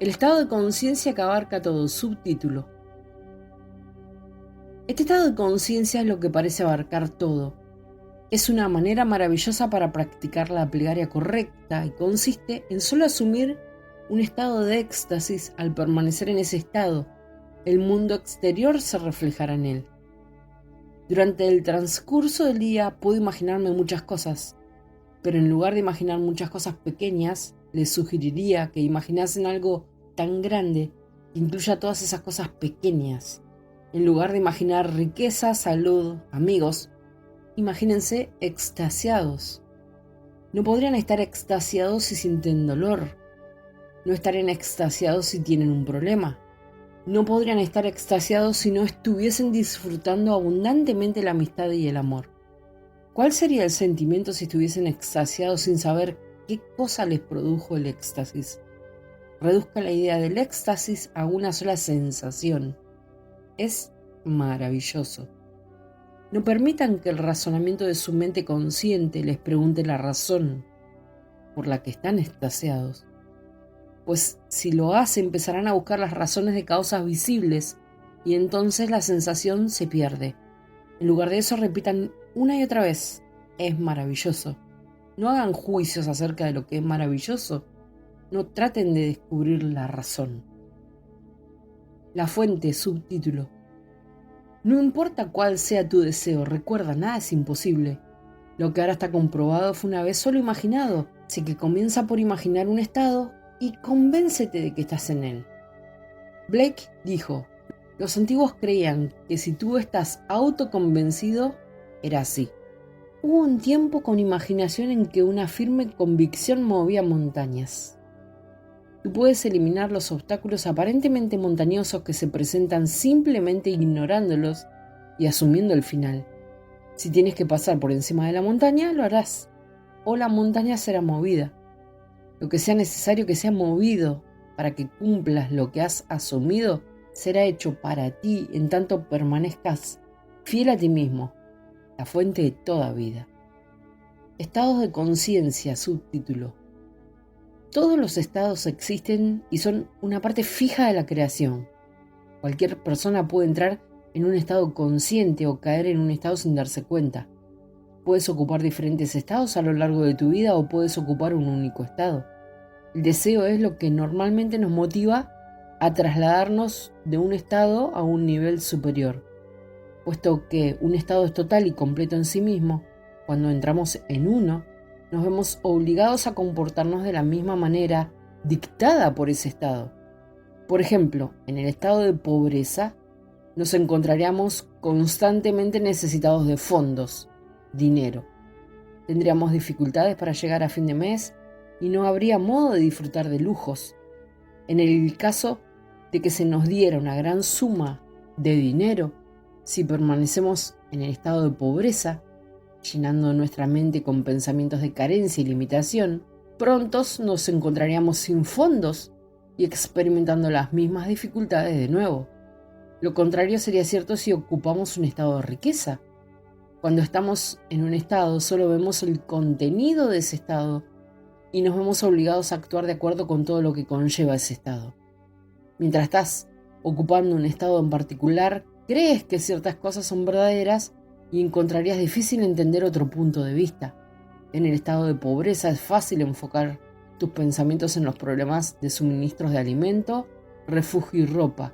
El estado de conciencia que abarca todo. Subtítulo. Este estado de conciencia es lo que parece abarcar todo. Es una manera maravillosa para practicar la plegaria correcta y consiste en solo asumir un estado de éxtasis. Al permanecer en ese estado, el mundo exterior se reflejará en él. Durante el transcurso del día puedo imaginarme muchas cosas, pero en lugar de imaginar muchas cosas pequeñas, les sugeriría que imaginasen algo tan grande que incluya todas esas cosas pequeñas. En lugar de imaginar riqueza, salud, amigos, imagínense extasiados. No podrían estar extasiados si sienten dolor. No estarían extasiados si tienen un problema. No podrían estar extasiados si no estuviesen disfrutando abundantemente la amistad y el amor. ¿Cuál sería el sentimiento si estuviesen extasiados sin saber qué cosa les produjo el éxtasis? Reduzca la idea del éxtasis a una sola sensación. Es maravilloso. No permitan que el razonamiento de su mente consciente les pregunte la razón por la que están extasiados. Pues si lo hace, empezarán a buscar las razones de causas visibles y entonces la sensación se pierde. En lugar de eso, repitan una y otra vez: es maravilloso. No hagan juicios acerca de lo que es maravilloso. No traten de descubrir la razón. La fuente. Subtítulo. No importa cuál sea tu deseo, recuerda, nada es imposible. Lo que ahora está comprobado fue una vez solo imaginado, así que comienza por imaginar un estado y convéncete de que estás en él. Blake dijo: los antiguos creían que si tú estás autoconvencido, era así. Hubo un tiempo con imaginación en que una firme convicción movía montañas. Tú puedes eliminar los obstáculos aparentemente montañosos que se presentan simplemente ignorándolos y asumiendo el final. Si tienes que pasar por encima de la montaña, lo harás, o la montaña será movida. Lo que sea necesario que sea movido para que cumplas lo que has asumido será hecho para ti en tanto permanezcas fiel a ti mismo, la fuente de toda vida. Estados de conciencia. Subtítulo. Todos los estados existen y son una parte fija de la creación. Cualquier persona puede entrar en un estado consciente o caer en un estado sin darse cuenta. Puedes ocupar diferentes estados a lo largo de tu vida o puedes ocupar un único estado. El deseo es lo que normalmente nos motiva a trasladarnos de un estado a un nivel superior. Puesto que un estado es total y completo en sí mismo, cuando entramos en uno, nos vemos obligados a comportarnos de la misma manera dictada por ese estado. Por ejemplo, en el estado de pobreza, nos encontraríamos constantemente necesitados de fondos, dinero. Tendríamos dificultades para llegar a fin de mes y no habría modo de disfrutar de lujos. En el caso de que se nos diera una gran suma de dinero, si permanecemos en el estado de pobreza, llenando nuestra mente con pensamientos de carencia y limitación, prontos nos encontraríamos sin fondos y experimentando las mismas dificultades de nuevo. Lo contrario sería cierto si ocupamos un estado de riqueza. Cuando estamos en un estado, solo vemos el contenido de ese estado y nos vemos obligados a actuar de acuerdo con todo lo que conlleva ese estado. Mientras estás ocupando un estado en particular, crees que ciertas cosas son verdaderas y encontrarías difícil entender otro punto de vista. En el estado de pobreza es fácil enfocar tus pensamientos en los problemas de suministros de alimento, refugio y ropa.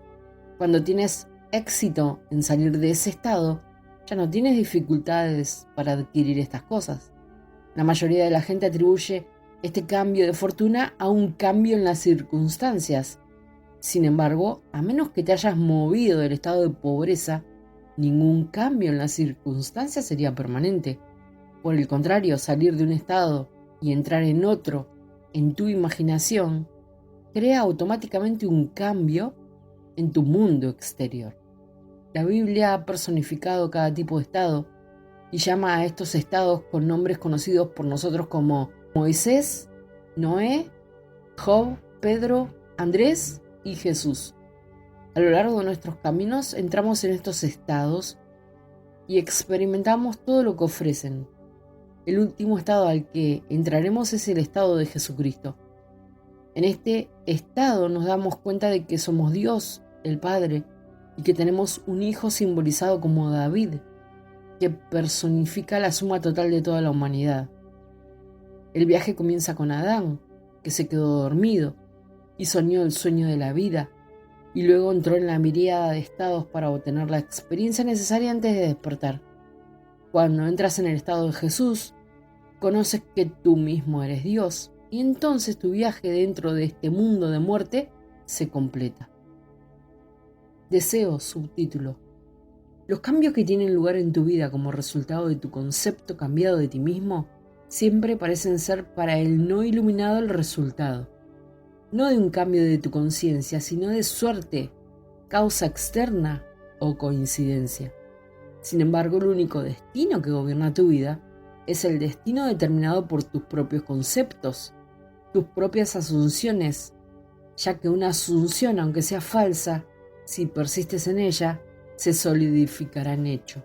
Cuando tienes éxito en salir de ese estado, ya no tienes dificultades para adquirir estas cosas. La mayoría de la gente atribuye este cambio de fortuna a un cambio en las circunstancias. Sin embargo, a menos que te hayas movido del estado de pobreza, ningún cambio en las circunstancias sería permanente. Por el contrario, salir de un estado y entrar en otro, en tu imaginación, crea automáticamente un cambio en tu mundo exterior. La Biblia ha personificado cada tipo de estado y llama a estos estados con nombres conocidos por nosotros como Moisés, Noé, Job, Pedro, Andrés y Jesús. A lo largo de nuestros caminos entramos en estos estados y experimentamos todo lo que ofrecen. El último estado al que entraremos es el estado de Jesucristo. En este estado nos damos cuenta de que somos Dios, el Padre, y que tenemos un hijo simbolizado como David, que personifica la suma total de toda la humanidad. El viaje comienza con Adán, que se quedó dormido y soñó el sueño de la vida, y luego entró en la miríada de estados para obtener la experiencia necesaria antes de despertar. Cuando entras en el estado de Jesús, conoces que tú mismo eres Dios, y entonces tu viaje dentro de este mundo de muerte se completa. Deseo, subtítulo. Los cambios que tienen lugar en tu vida como resultado de tu concepto cambiado de ti mismo siempre parecen ser para el no iluminado el resultado, no de un cambio de tu conciencia, sino de suerte, causa externa o coincidencia. Sin embargo, el único destino que gobierna tu vida es el destino determinado por tus propios conceptos, tus propias asunciones, ya que una asunción, aunque sea falsa, si persistes en ella, se solidificará en hecho.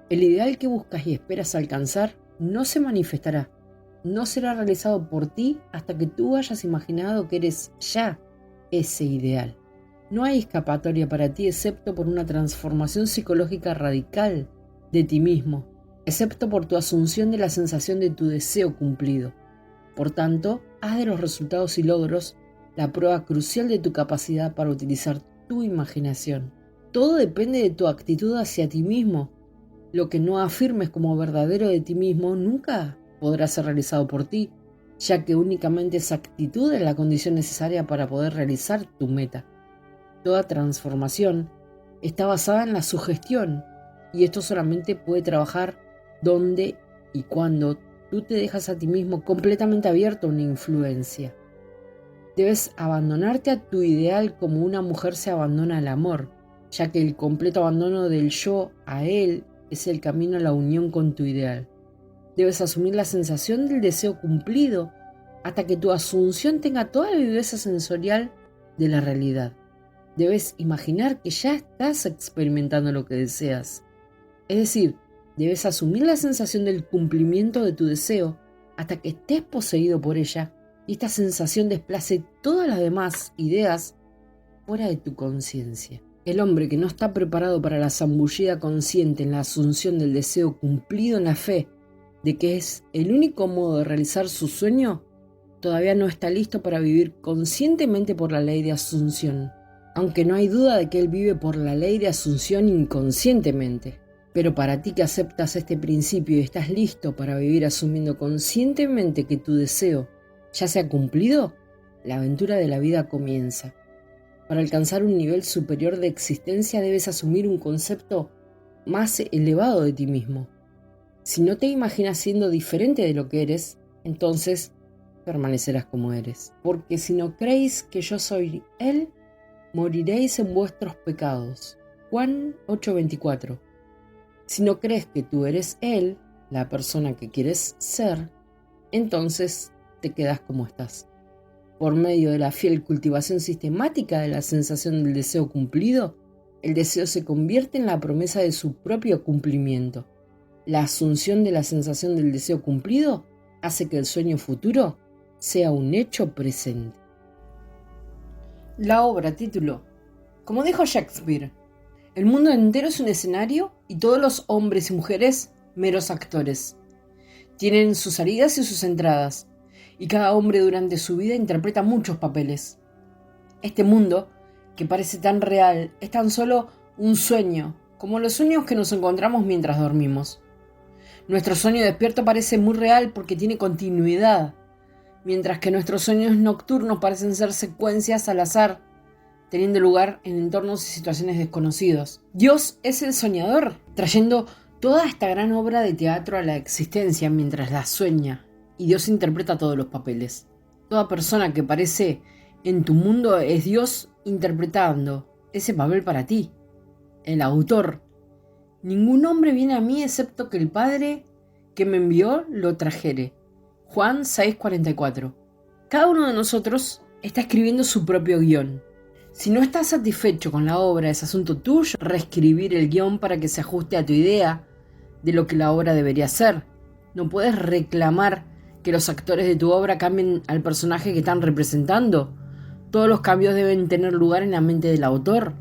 El ideal que buscas y esperas alcanzar no se manifestará, no será realizado por ti hasta que tú hayas imaginado que eres ya ese ideal. No hay escapatoria para ti excepto por una transformación psicológica radical de ti mismo, excepto por tu asunción de la sensación de tu deseo cumplido. Por tanto, haz de los resultados y logros la prueba crucial de tu capacidad para utilizar tu imaginación. Todo depende de tu actitud hacia ti mismo. Lo que no afirmes como verdadero de ti mismo nunca podrá ser realizado por ti, ya que únicamente esa actitud es la condición necesaria para poder realizar tu meta. Toda transformación está basada en la sugestión, y esto solamente puede trabajar donde y cuando tú te dejas a ti mismo completamente abierto a una influencia. Debes abandonarte a tu ideal como una mujer se abandona al amor, ya que el completo abandono del yo a él es el camino a la unión con tu ideal. Debes asumir la sensación del deseo cumplido hasta que tu asunción tenga toda la viveza sensorial de la realidad. Debes imaginar que ya estás experimentando lo que deseas. Es decir, debes asumir la sensación del cumplimiento de tu deseo hasta que estés poseído por ella y esta sensación desplace todas las demás ideas fuera de tu conciencia. El hombre que no está preparado para la zambullida consciente en la asunción del deseo cumplido en la fe de que es el único modo de realizar su sueño, todavía no está listo para vivir conscientemente por la ley de asunción, aunque no hay duda de que él vive por la ley de asunción inconscientemente. Pero para ti que aceptas este principio y estás listo para vivir asumiendo conscientemente que tu deseo ya se ha cumplido, la aventura de la vida comienza. Para alcanzar un nivel superior de existencia debes asumir un concepto más elevado de ti mismo. Si no te imaginas siendo diferente de lo que eres, entonces permanecerás como eres. Porque si no creéis que yo soy Él, moriréis en vuestros pecados. Juan 8:24. Si no crees que tú eres Él, la persona que quieres ser, entonces te quedas como estás. Por medio de la fiel cultivación sistemática de la sensación del deseo cumplido, el deseo se convierte en la promesa de su propio cumplimiento. La asunción de la sensación del deseo cumplido hace que el sueño futuro sea un hecho presente. La obra título. Como dijo Shakespeare, el mundo entero es un escenario y todos los hombres y mujeres meros actores. Tienen sus salidas y sus entradas, y cada hombre durante su vida interpreta muchos papeles. Este mundo, que parece tan real, es tan solo un sueño, como los sueños que nos encontramos mientras dormimos. Nuestro sueño despierto parece muy real porque tiene continuidad, mientras que nuestros sueños nocturnos parecen ser secuencias al azar, teniendo lugar en entornos y situaciones desconocidos. Dios es el soñador, trayendo toda esta gran obra de teatro a la existencia mientras la sueña, y Dios interpreta todos los papeles. Toda persona que aparece en tu mundo es Dios interpretando ese papel para ti, el autor. Ningún hombre viene a mí excepto que el Padre que me envió lo trajere. Juan 6:44. Cada uno de nosotros está escribiendo su propio guión. Si no estás satisfecho con la obra, es asunto tuyo reescribir el guión para que se ajuste a tu idea de lo que la obra debería ser. No puedes reclamar que los actores de tu obra cambien al personaje que están representando? Todos los cambios deben tener lugar en la mente del autor.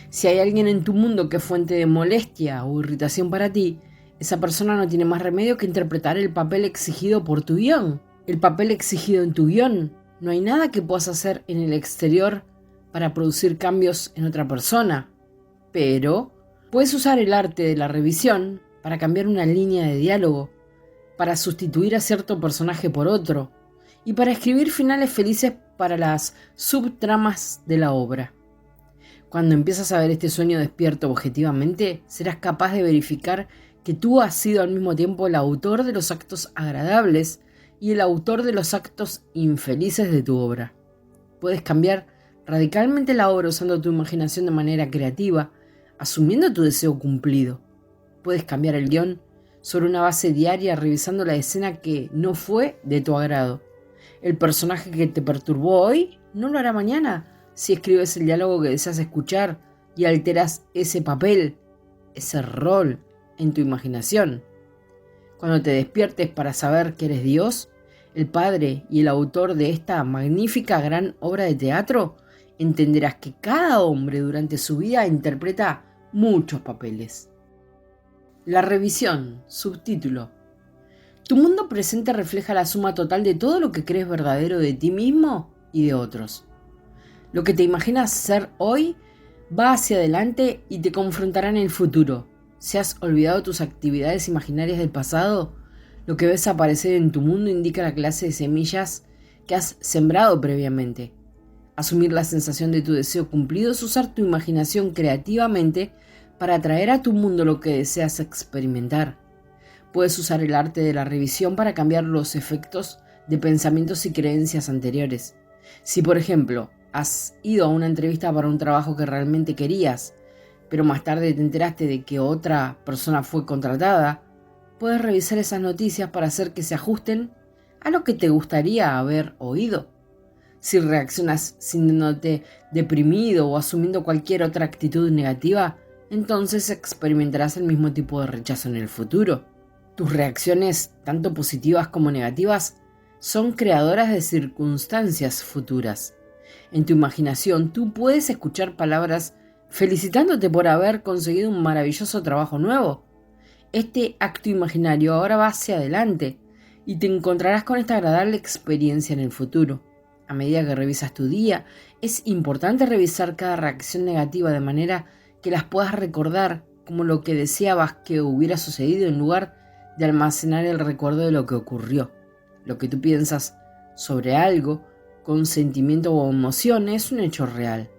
Si hay alguien en tu mundo que es fuente de molestia o irritación para ti, esa persona no tiene más remedio que interpretar el papel exigido por tu guión. El papel exigido en tu guión. No hay nada que puedas hacer en el exterior para producir cambios en otra persona. Pero puedes usar el arte de la revisión para cambiar una línea de diálogo, para sustituir a cierto personaje por otro, y para escribir finales felices para las subtramas de la obra. Cuando empiezas a ver este sueño despierto objetivamente, serás capaz de verificar que tú has sido al mismo tiempo el autor de los actos agradables y el autor de los actos infelices de tu obra. Puedes cambiar radicalmente la obra usando tu imaginación de manera creativa, asumiendo tu deseo cumplido. Puedes cambiar el guión sobre una base diaria revisando la escena que no fue de tu agrado. El personaje que te perturbó hoy no lo hará mañana si escribes el diálogo que deseas escuchar y alteras ese papel, ese rol en tu imaginación. Cuando te despiertes para saber que eres Dios, el Padre y el autor de esta magnífica gran obra de teatro, entenderás que cada hombre durante su vida interpreta muchos papeles. La revisión, subtítulo. Tu mundo presente refleja la suma total de todo lo que crees verdadero de ti mismo y de otros. Lo que te imaginas ser hoy va hacia adelante y te confrontará en el futuro. Si has olvidado tus actividades imaginarias del pasado, lo que ves aparecer en tu mundo indica la clase de semillas que has sembrado previamente. Asumir la sensación de tu deseo cumplido es usar tu imaginación creativamente para atraer a tu mundo lo que deseas experimentar. Puedes usar el arte de la revisión para cambiar los efectos de pensamientos y creencias anteriores. Si, por ejemplo, has ido a una entrevista para un trabajo que realmente querías, pero más tarde te enteraste de que otra persona fue contratada, puedes revisar esas noticias para hacer que se ajusten a lo que te gustaría haber oído. Si reaccionas sintiéndote deprimido o asumiendo cualquier otra actitud negativa, entonces experimentarás el mismo tipo de rechazo en el futuro. Tus reacciones, tanto positivas como negativas, son creadoras de circunstancias futuras. En tu imaginación, tú puedes escuchar palabras felicitándote por haber conseguido un maravilloso trabajo nuevo. Este acto imaginario ahora va hacia adelante y te encontrarás con esta agradable experiencia en el futuro. A medida que revisas tu día, es importante revisar cada reacción negativa de manera que las puedas recordar como lo que deseabas que hubiera sucedido en lugar de almacenar el recuerdo de lo que ocurrió. Lo que tú piensas sobre algo con sentimiento o emoción es un hecho real.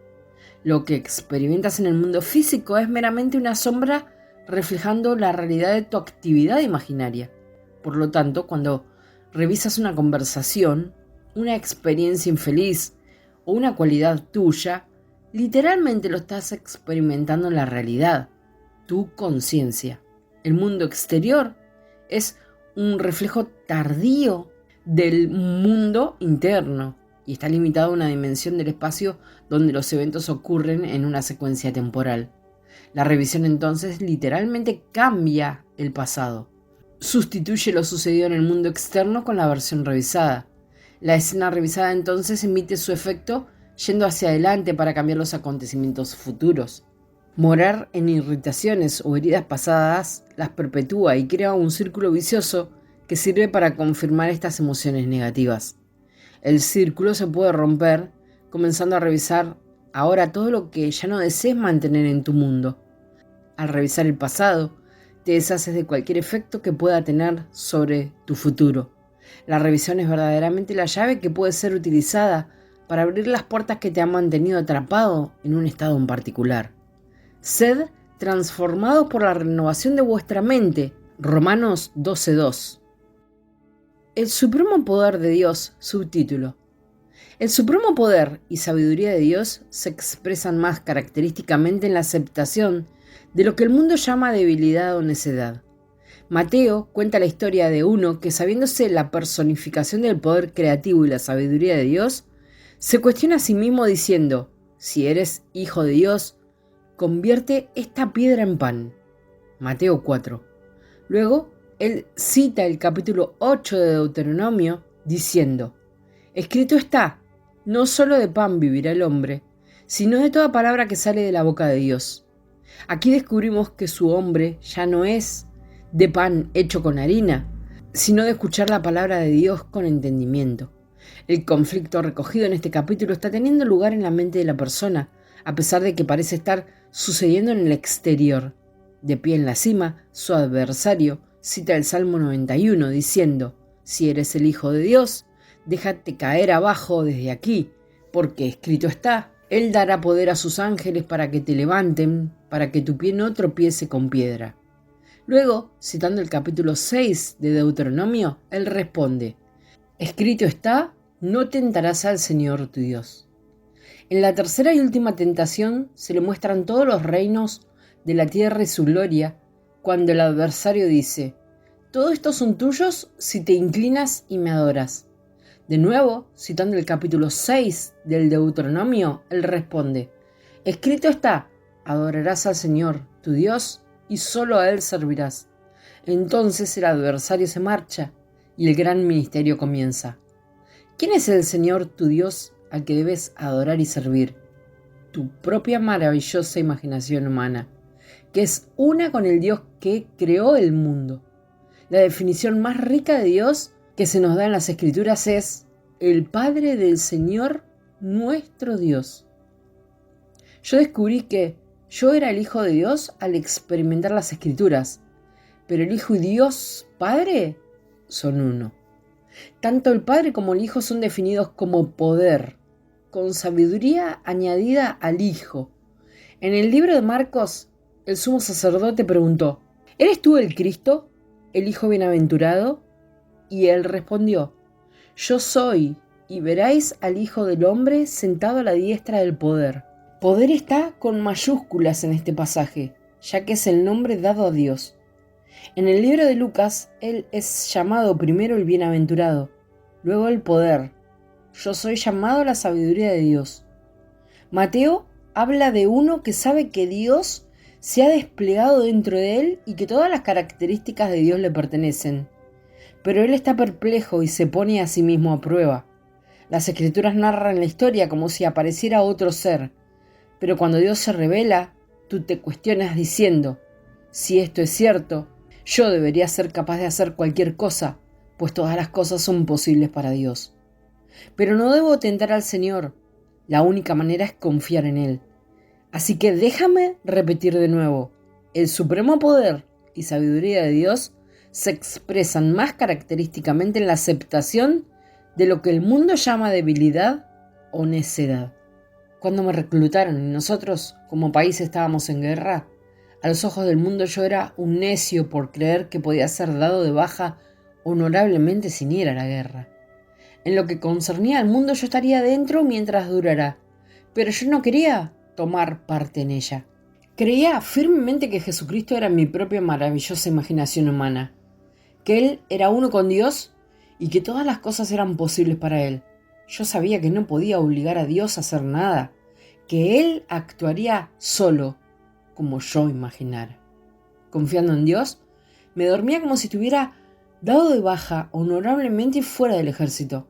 Lo que experimentas en el mundo físico es meramente una sombra reflejando la realidad de tu actividad imaginaria. Por lo tanto, cuando revisas una conversación, una experiencia infeliz o una cualidad tuya, literalmente lo estás experimentando en la realidad, tu conciencia. El mundo exterior es un reflejo tardío del mundo interno y está limitado a una dimensión del espacio donde los eventos ocurren en una secuencia temporal. La revisión entonces literalmente cambia el pasado. Sustituye lo sucedido en el mundo externo con la versión revisada. La escena revisada entonces emite su efecto yendo hacia adelante para cambiar los acontecimientos futuros. Morar en irritaciones o heridas pasadas las perpetúa y crea un círculo vicioso que sirve para confirmar estas emociones negativas. El círculo se puede romper comenzando a revisar ahora todo lo que ya no desees mantener en tu mundo. Al revisar el pasado, te deshaces de cualquier efecto que pueda tener sobre tu futuro. La revisión es verdaderamente la llave que puede ser utilizada para abrir las puertas que te han mantenido atrapado en un estado en particular. Sed transformados por la renovación de vuestra mente. Romanos 12:2. El supremo poder de Dios, subtítulo. El supremo poder y sabiduría de Dios se expresan más característicamente en la aceptación de lo que el mundo llama debilidad o necedad. Mateo cuenta la historia de uno que, sabiéndose la personificación del poder creativo y la sabiduría de Dios, se cuestiona a sí mismo diciendo: si eres hijo de Dios, convierte esta piedra en pan. Mateo 4. Luego Él cita el capítulo 8 de Deuteronomio diciendo: escrito está, no solo de pan vivirá el hombre, sino de toda palabra que sale de la boca de Dios. Aquí descubrimos que su hombre ya no es de pan hecho con harina, sino de escuchar la palabra de Dios con entendimiento. El conflicto recogido en este capítulo está teniendo lugar en la mente de la persona, a pesar de que parece estar sucediendo en el exterior. De pie en la cima, su adversario cita el Salmo 91 diciendo: si eres el Hijo de Dios, déjate caer abajo desde aquí, porque escrito está, Él dará poder a sus ángeles para que te levanten, para que tu pie no tropiece con piedra. Luego, citando el capítulo 6 de Deuteronomio, Él responde: escrito está, no tentarás al Señor tu Dios. En la tercera y última tentación se le muestran todos los reinos de la tierra y su gloria, cuando el adversario dice: todos estos son tuyos si te inclinas y me adoras. De nuevo, citando el capítulo 6 del Deuteronomio, él responde: escrito está, adorarás al Señor, tu Dios, y solo a Él servirás. Entonces el adversario se marcha y el gran ministerio comienza. ¿Quién es el Señor, tu Dios, al que debes adorar y servir? Tu propia maravillosa imaginación humana, que es una con el Dios que creó el mundo. La definición más rica de Dios que se nos da en las Escrituras es el Padre del Señor nuestro Dios. Yo descubrí que yo era el Hijo de Dios al experimentar las Escrituras, pero el Hijo y Dios Padre son uno. Tanto el Padre como el Hijo son definidos como poder, con sabiduría añadida al Hijo. En el libro de Marcos, el sumo sacerdote preguntó: ¿eres tú el Cristo, el Hijo bienaventurado? Y él respondió: yo soy, y veréis al Hijo del Hombre sentado a la diestra del poder. Poder está con mayúsculas en este pasaje, ya que es el nombre dado a Dios. En el libro de Lucas, él es llamado primero el bienaventurado, luego el poder. Yo soy llamado la sabiduría de Dios. Mateo habla de uno que sabe que Dios se ha desplegado dentro de él y que todas las características de Dios le pertenecen. Pero él está perplejo y se pone a sí mismo a prueba. Las Escrituras narran la historia como si apareciera otro ser, pero cuando Dios se revela, tú te cuestionas diciendo: si esto es cierto, yo debería ser capaz de hacer cualquier cosa, pues todas las cosas son posibles para Dios. Pero no debo tentar al Señor, la única manera es confiar en Él. Así que déjame repetir de nuevo: el supremo poder y sabiduría de Dios se expresan más característicamente en la aceptación de lo que el mundo llama debilidad o necedad. Cuando me reclutaron y nosotros como país estábamos en guerra, a los ojos del mundo yo era un necio por creer que podía ser dado de baja honorablemente sin ir a la guerra. En lo que concernía al mundo yo estaría dentro mientras durara, pero yo no quería tomar parte en ella. Creía firmemente que Jesucristo era mi propia maravillosa imaginación humana, que Él era uno con Dios y que todas las cosas eran posibles para Él. Yo sabía que no podía obligar a Dios a hacer nada, que Él actuaría solo, como yo imaginara. Confiando en Dios, me dormía como si estuviera dado de baja honorablemente fuera del ejército.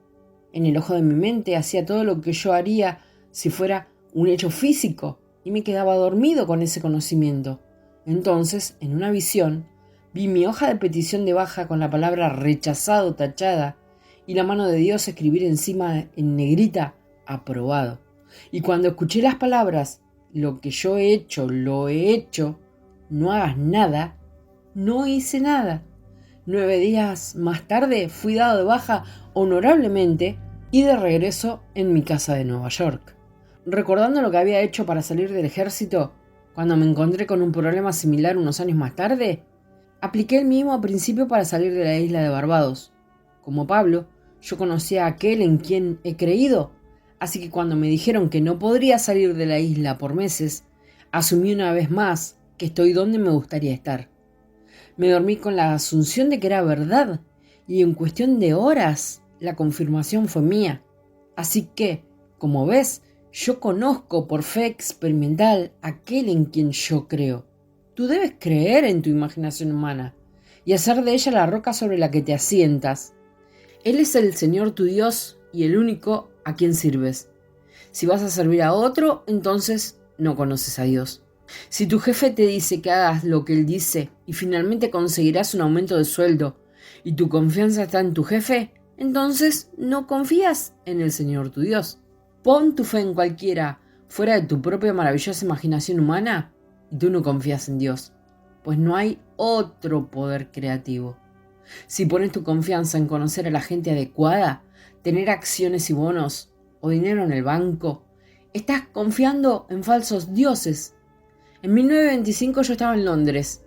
En el ojo de mi mente hacía todo lo que yo haría si fuera un hecho físico y me quedaba dormido con ese conocimiento. Entonces, en una visión, vi mi hoja de petición de baja con la palabra rechazado tachada y la mano de Dios escribir encima en negrita: aprobado. Y cuando escuché las palabras: lo que yo he hecho, lo he hecho, no hagas nada, no hice nada. 9 días más tarde fui dado de baja honorablemente y de regreso en mi casa de Nueva York. Recordando lo que había hecho para salir del ejército, cuando me encontré con un problema similar unos años más tarde, apliqué el mismo principio para salir de la isla de Barbados. Como Pablo, yo conocía a aquel en quien he creído, así que cuando me dijeron que no podría salir de la isla por meses, asumí una vez más que estoy donde me gustaría estar. Me dormí con la asunción de que era verdad, y en cuestión de horas la confirmación fue mía. Así que, como ves, yo conozco por fe experimental aquel en quien yo creo. Tú debes creer en tu imaginación humana y hacer de ella la roca sobre la que te asientas. Él es el Señor tu Dios y el único a quien sirves. Si vas a servir a otro, entonces no conoces a Dios. Si tu jefe te dice que hagas lo que él dice y finalmente conseguirás un aumento de sueldo y tu confianza está en tu jefe, entonces no confías en el Señor tu Dios. Pon tu fe en cualquiera fuera de tu propia maravillosa imaginación humana y tú no confías en Dios, pues no hay otro poder creativo. Si pones tu confianza en conocer a la gente adecuada, tener acciones y bonos o dinero en el banco, estás confiando en falsos dioses. En 1925 yo estaba en Londres,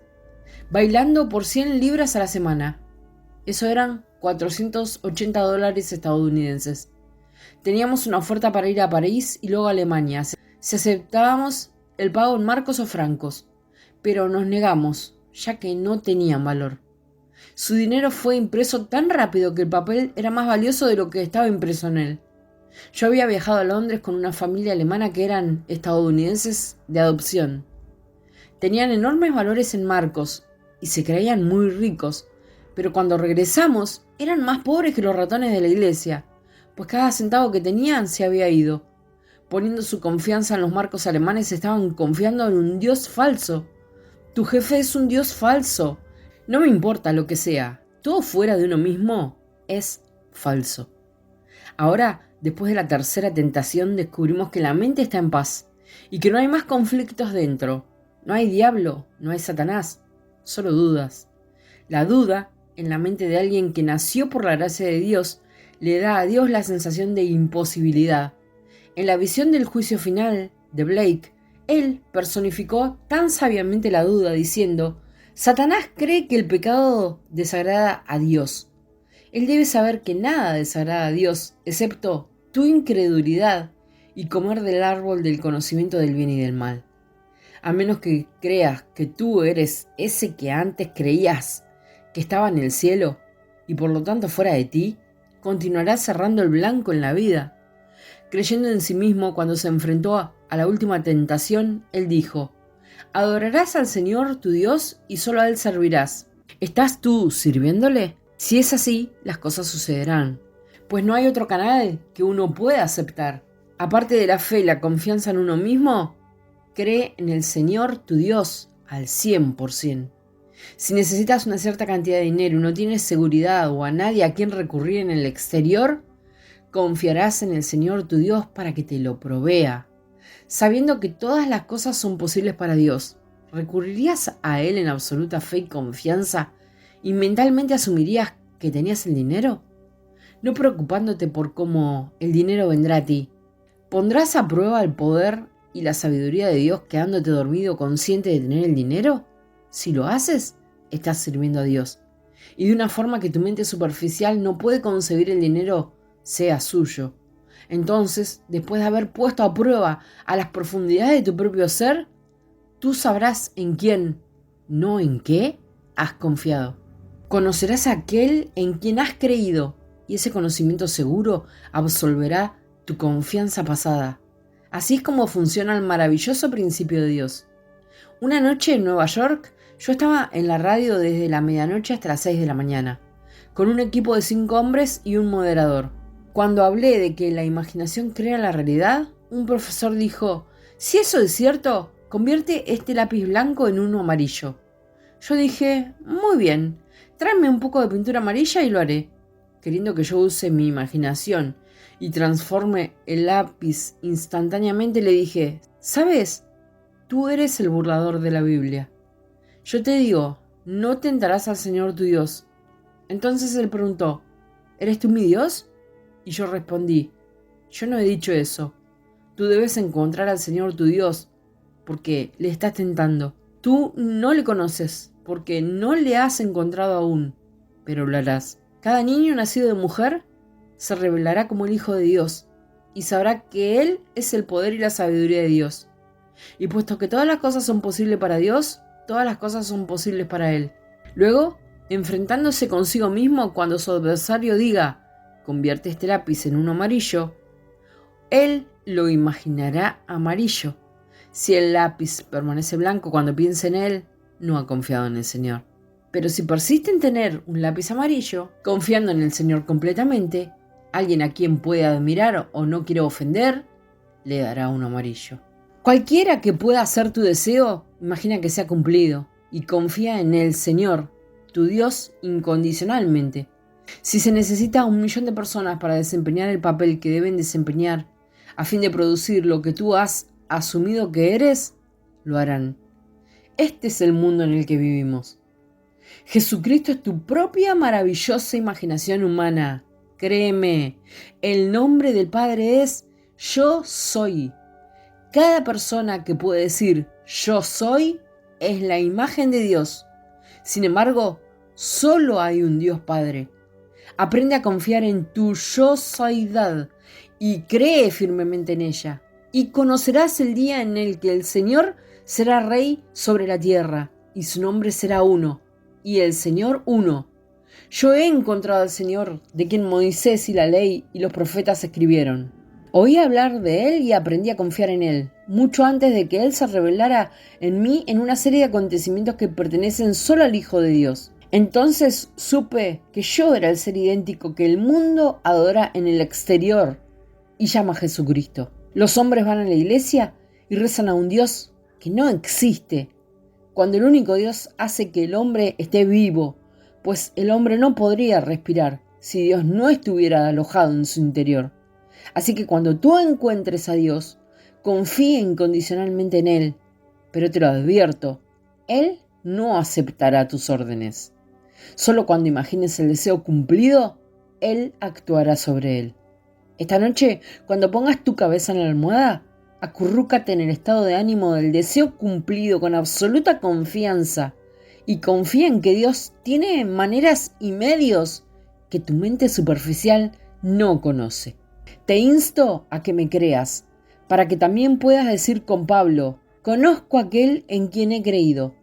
bailando por 100 libras a la semana. Eso eran $480 estadounidenses. Teníamos una oferta para ir a París y luego a Alemania. Si aceptábamos el pago en marcos o francos, pero nos negamos, ya que no tenían valor. Su dinero fue impreso tan rápido que el papel era más valioso de lo que estaba impreso en él. Yo había viajado a Londres con una familia alemana que eran estadounidenses de adopción. Tenían enormes valores en marcos y se creían muy ricos, pero cuando regresamos eran más pobres que los ratones de la iglesia, pues cada centavo que tenían se había ido. Poniendo su confianza en los marcos alemanes estaban confiando en un dios falso. Tu jefe es un dios falso. No me importa lo que sea, todo fuera de uno mismo es falso. Ahora, después de la tercera tentación, descubrimos que la mente está en paz y que no hay más conflictos dentro. No hay diablo, no hay Satanás, solo dudas. La duda, en la mente de alguien que nació por la gracia de Dios, le da a Dios la sensación de imposibilidad. En la visión del juicio final de Blake, él personificó tan sabiamente la duda diciendo: Satanás cree que el pecado desagrada a Dios. Él debe saber que nada desagrada a Dios, excepto tu incredulidad y comer del árbol del conocimiento del bien y del mal. A menos que creas que tú eres ese que antes creías que estaba en el cielo y por lo tanto fuera de ti, continuarás cerrando el blanco en la vida. Creyendo en sí mismo, cuando se enfrentó a la última tentación, él dijo: adorarás al Señor tu Dios y solo a Él servirás. ¿Estás tú sirviéndole? Si es así, las cosas sucederán, pues no hay otro canal que uno pueda aceptar. Aparte de la fe y la confianza en uno mismo, cree en el Señor tu Dios al 100%. Si necesitas una cierta cantidad de dinero y no tienes seguridad o a nadie a quien recurrir en el exterior, confiarás en el Señor tu Dios para que te lo provea. Sabiendo que todas las cosas son posibles para Dios, ¿recurrirías a Él en absoluta fe y confianza y mentalmente asumirías que tenías el dinero? No preocupándote por cómo el dinero vendrá a ti. ¿Pondrás a prueba el poder y la sabiduría de Dios quedándote dormido consciente de tener el dinero? Si lo haces, estás sirviendo a Dios. Y de una forma que tu mente superficial no puede concebir el dinero sea suyo. Entonces, después de haber puesto a prueba a las profundidades de tu propio ser, tú sabrás en quién, no en qué, has confiado. Conocerás a aquel en quien has creído, y ese conocimiento seguro absolverá tu confianza pasada. Así es como funciona el maravilloso principio de Dios. Una noche en Nueva York, yo estaba en la radio desde la medianoche hasta las 6 de la mañana, con un equipo de 5 hombres y un moderador. Cuando hablé de que la imaginación crea la realidad, un profesor dijo: si eso es cierto, convierte este lápiz blanco en uno amarillo. Yo dije: muy bien, tráeme un poco de pintura amarilla y lo haré. Queriendo que yo use mi imaginación y transforme el lápiz instantáneamente, le dije: ¿sabes? Tú eres el burlador de la Biblia. Yo te digo, no tentarás al Señor tu Dios. Entonces él preguntó: ¿eres tú mi Dios? Y yo respondí: yo no he dicho eso. Tú debes encontrar al Señor tu Dios, porque le estás tentando. Tú no le conoces, porque no le has encontrado aún, pero lo harás. Cada niño nacido de mujer se revelará como el Hijo de Dios, y sabrá que Él es el poder y la sabiduría de Dios. Y puesto que todas las cosas son posibles para Dios, todas las cosas son posibles para Él. Luego, enfrentándose consigo mismo cuando su adversario diga: convierte este lápiz en uno amarillo, él lo imaginará amarillo. Si el lápiz permanece blanco cuando piensa en él, no ha confiado en el Señor. Pero si persiste en tener un lápiz amarillo, confiando en el Señor completamente, alguien a quien puede admirar o no quiere ofender, le dará uno amarillo. Cualquiera que pueda hacer tu deseo, imagina que sea cumplido y confía en el Señor, tu Dios, incondicionalmente. Si se necesita 1.000.000 de personas para desempeñar el papel que deben desempeñar a fin de producir lo que tú has asumido que eres, lo harán. Este es el mundo en el que vivimos. Jesucristo es tu propia maravillosa imaginación humana. Créeme, el nombre del Padre es Yo Soy. Cada persona que puede decir Yo Soy es la imagen de Dios. Sin embargo, solo hay un Dios Padre. Aprende a confiar en tu yo soydad y cree firmemente en ella. Y conocerás el día en el que el Señor será rey sobre la tierra y su nombre será uno, y el Señor uno. Yo he encontrado al Señor, de quien Moisés y la ley y los profetas escribieron. Oí hablar de Él y aprendí a confiar en Él, mucho antes de que Él se revelara en mí en una serie de acontecimientos que pertenecen solo al Hijo de Dios. Entonces supe que yo era el ser idéntico que el mundo adora en el exterior y llama a Jesucristo. Los hombres van a la iglesia y rezan a un Dios que no existe, cuando el único Dios hace que el hombre esté vivo, pues el hombre no podría respirar si Dios no estuviera alojado en su interior. Así que cuando tú encuentres a Dios, confía incondicionalmente en Él, pero te lo advierto, Él no aceptará tus órdenes. Solo cuando imagines el deseo cumplido, Él actuará sobre él. Esta noche, cuando pongas tu cabeza en la almohada, acurrúcate en el estado de ánimo del deseo cumplido con absoluta confianza y confía en que Dios tiene maneras y medios que tu mente superficial no conoce. Te insto a que me creas, para que también puedas decir con Pablo, conozco a aquel en quien he creído,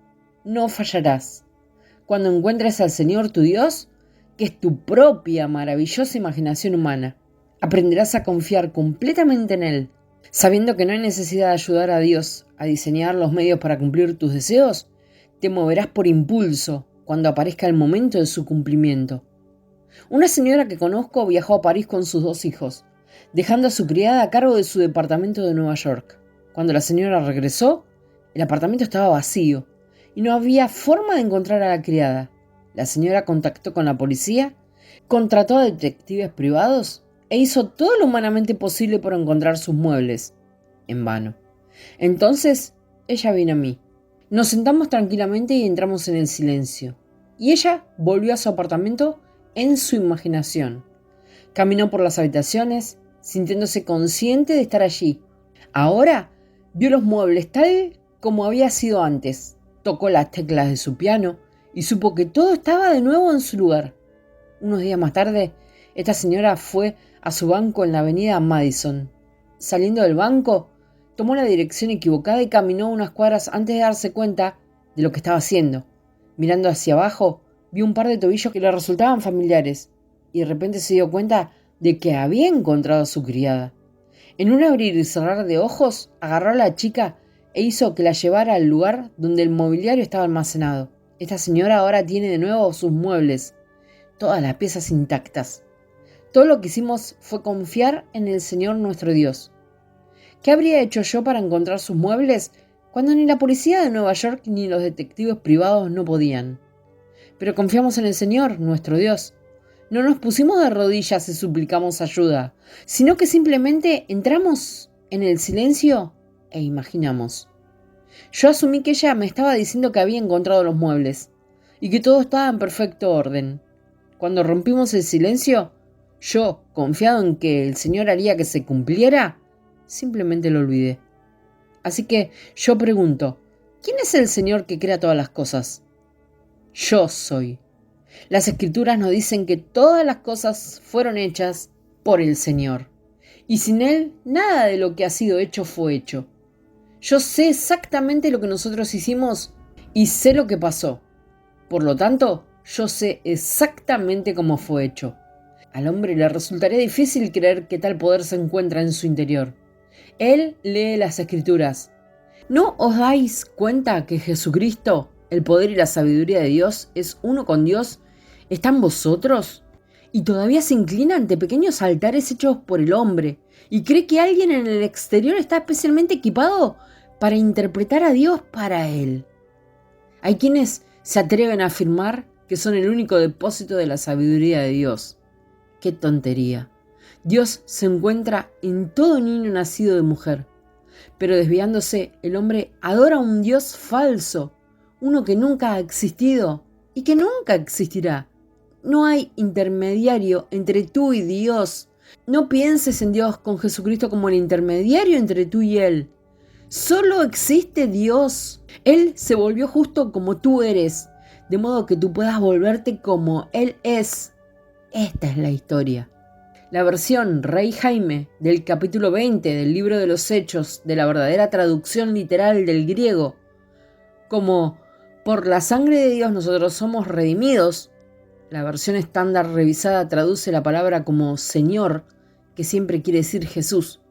no fallarás. Cuando encuentres al Señor tu Dios, que es tu propia maravillosa imaginación humana, aprenderás a confiar completamente en Él, sabiendo que no hay necesidad de ayudar a Dios a diseñar los medios para cumplir tus deseos, te moverás por impulso cuando aparezca el momento de su cumplimiento. Una señora que conozco viajó a París con sus 2 hijos, dejando a su criada a cargo de su departamento de Nueva York. Cuando la señora regresó, el apartamento estaba vacío y no había forma de encontrar a la criada. La señora contactó con la policía, contrató a detectives privados e hizo todo lo humanamente posible por encontrar sus muebles. En vano. Entonces, ella vino a mí. Nos sentamos tranquilamente y entramos en el silencio. Y ella volvió a su apartamento en su imaginación. Caminó por las habitaciones, sintiéndose consciente de estar allí. Ahora vio los muebles tal como había sido antes. Tocó las teclas de su piano y supo que todo estaba de nuevo en su lugar. Unos días más tarde, esta señora fue a su banco en la avenida Madison. Saliendo del banco, tomó la dirección equivocada y caminó unas cuadras antes de darse cuenta de lo que estaba haciendo. Mirando hacia abajo, vio un par de tobillos que le resultaban familiares y de repente se dio cuenta de que había encontrado a su criada. En un abrir y cerrar de ojos, agarró a la chica e hizo que la llevara al lugar donde el mobiliario estaba almacenado. Esta señora ahora tiene de nuevo sus muebles, todas las piezas intactas. Todo lo que hicimos fue confiar en el Señor nuestro Dios. ¿Qué habría hecho yo para encontrar sus muebles cuando ni la policía de Nueva York ni los detectives privados no podían? Pero confiamos en el Señor nuestro Dios. No nos pusimos de rodillas y suplicamos ayuda, sino que simplemente entramos en el silencio e imaginamos. Yo asumí que ella me estaba diciendo que había encontrado los muebles y que todo estaba en perfecto orden. Cuando rompimos el silencio, yo, confiado en que el Señor haría que se cumpliera, simplemente lo olvidé. Así que yo pregunto, ¿quién es el Señor que crea todas las cosas? Yo soy. Las Escrituras nos dicen que todas las cosas fueron hechas por el Señor, y sin Él nada de lo que ha sido hecho fue hecho. Yo sé exactamente lo que nosotros hicimos y sé lo que pasó. Por lo tanto, yo sé exactamente cómo fue hecho. Al hombre le resultaría difícil creer que tal poder se encuentra en su interior. Él lee las Escrituras. ¿No os dais cuenta que Jesucristo, el poder y la sabiduría de Dios es uno con Dios, está en vosotros y todavía se inclina ante pequeños altares hechos por el hombre y cree que alguien en el exterior está especialmente equipado para interpretar a Dios para él. Hay quienes se atreven a afirmar que son el único depósito de la sabiduría de Dios. ¡Qué tontería! Dios se encuentra en todo niño nacido de mujer, pero desviándose, el hombre adora a un Dios falso, uno que nunca ha existido y que nunca existirá. No hay intermediario entre tú y Dios. No pienses en Dios con Jesucristo como el intermediario entre tú y Él. Solo existe Dios. Él se volvió justo como tú eres, de modo que tú puedas volverte como Él es. Esta es la historia. La versión Rey Jaime del capítulo 20 del libro de los Hechos, de la verdadera traducción literal del griego, como por la sangre de Dios nosotros somos redimidos. La versión estándar revisada traduce la palabra como Señor, que siempre quiere decir Jesús,